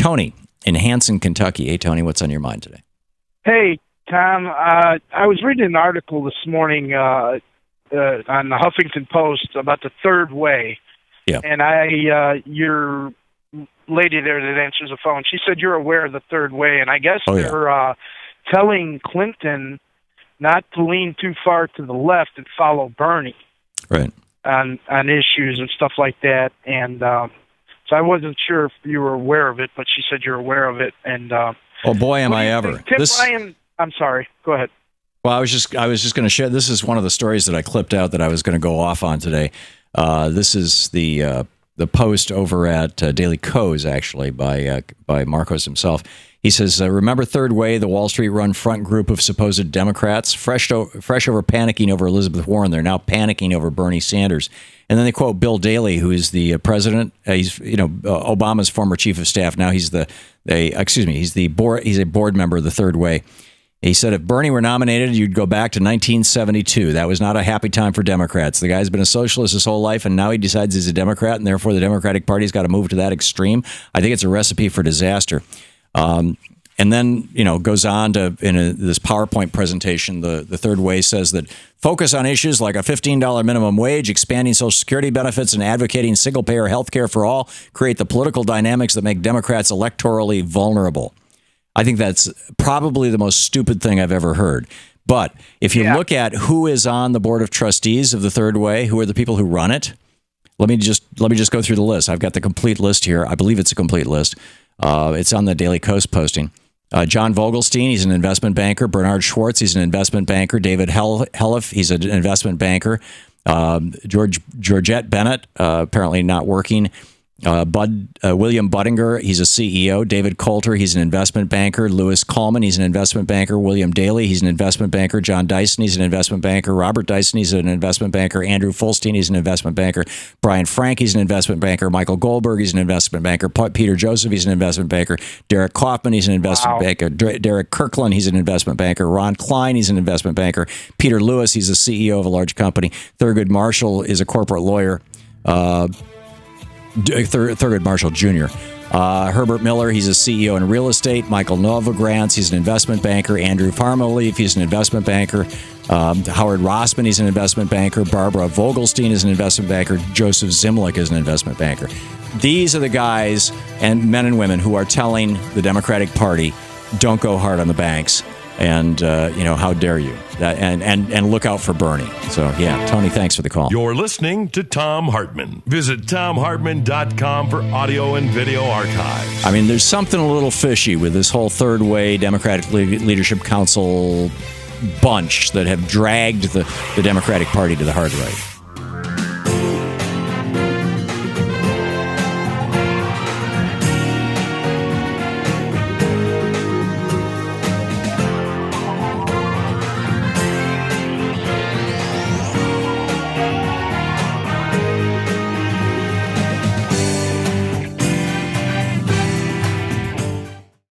Tony in Hanson, Kentucky. Hey, Tony, what's on your mind today? Hey, Tom. I was reading an article this morning on the Huffington Post about the third way. Yeah. And your lady there that answers the phone, she said you're aware of the third way. And I guess they're telling Clinton not to lean too far to the left and follow Bernie. Right. On issues and stuff like that. And so I wasn't sure if you were aware of it, but she said you're aware of it. And oh boy, am I ever! Ryan, I'm sorry. Go ahead. Well, I was just going to share. This is one of the stories that I clipped out that I was going to go off on today. This is the post over at Daily Kos, actually, by Marcos himself. He says, remember Third Way, the Wall Street-run front group of supposed Democrats? Fresh over panicking over Elizabeth Warren, they're now panicking over Bernie Sanders. And then they quote Bill Daley, who is the president. He's Obama's former chief of staff. Now he's he's a board member of the Third Way. He said, if Bernie were nominated, you'd go back to 1972. That was not a happy time for Democrats. The guy's been a socialist his whole life, and now he decides he's a Democrat, and therefore the Democratic Party's got to move to that extreme. I think it's a recipe for disaster. And then, goes on to, in this PowerPoint presentation, the Third Way says that focus on issues like a $15 minimum wage, expanding Social Security benefits, and advocating single-payer health care for all create the political dynamics that make Democrats electorally vulnerable. I think that's probably the most stupid thing I've ever heard. But if you look at who is on the board of trustees of the Third Way, who are the people who run it, let me just go through the list. I've got the complete list here. I believe it's a complete list. It's on the Daily Kos posting. John Vogelstein, he's an investment banker. Bernard Schwartz, he's an investment banker. David Helliff, he's an investment banker. Georgette Bennett, apparently not working. William Buttinger, he's a CEO. David Coulter, he's an investment banker. Lewis Coleman, he's an investment banker. William Daley, he's an investment banker. John Dyson, he's an investment banker. Robert Dyson, he's an investment banker. Andrew Fulstein, he's an investment banker. Brian Frank, he's an investment banker. Michael Goldberg, he's an investment banker. Peter Joseph, he's an investment banker. Derek Kaufman, he's an investment banker. Derek Kirkland, he's an investment banker. Ron Klein, he's an investment banker. Peter Lewis, he's the CEO of a large company. Thurgood Marshall is a corporate lawyer. Thurgood Marshall Jr. Herbert Miller, he's a CEO in real estate. Michael Novogratz, he's an investment banker. Andrew Farmaleaf, he's an investment banker. Howard Rossman, he's an investment banker. Barbara Vogelstein is an investment banker. Joseph Zimlick is an investment banker. These are the guys and men and women who are telling the Democratic Party, don't go hard on the banks. And, how dare you? And look out for Bernie. So, Tony, thanks for the call. You're listening to Thom Hartmann. Visit ThomHartmann.com for audio and video archives. I mean, there's something a little fishy with this whole Third Way Democratic Leadership Council bunch that have dragged the Democratic Party to the hard right.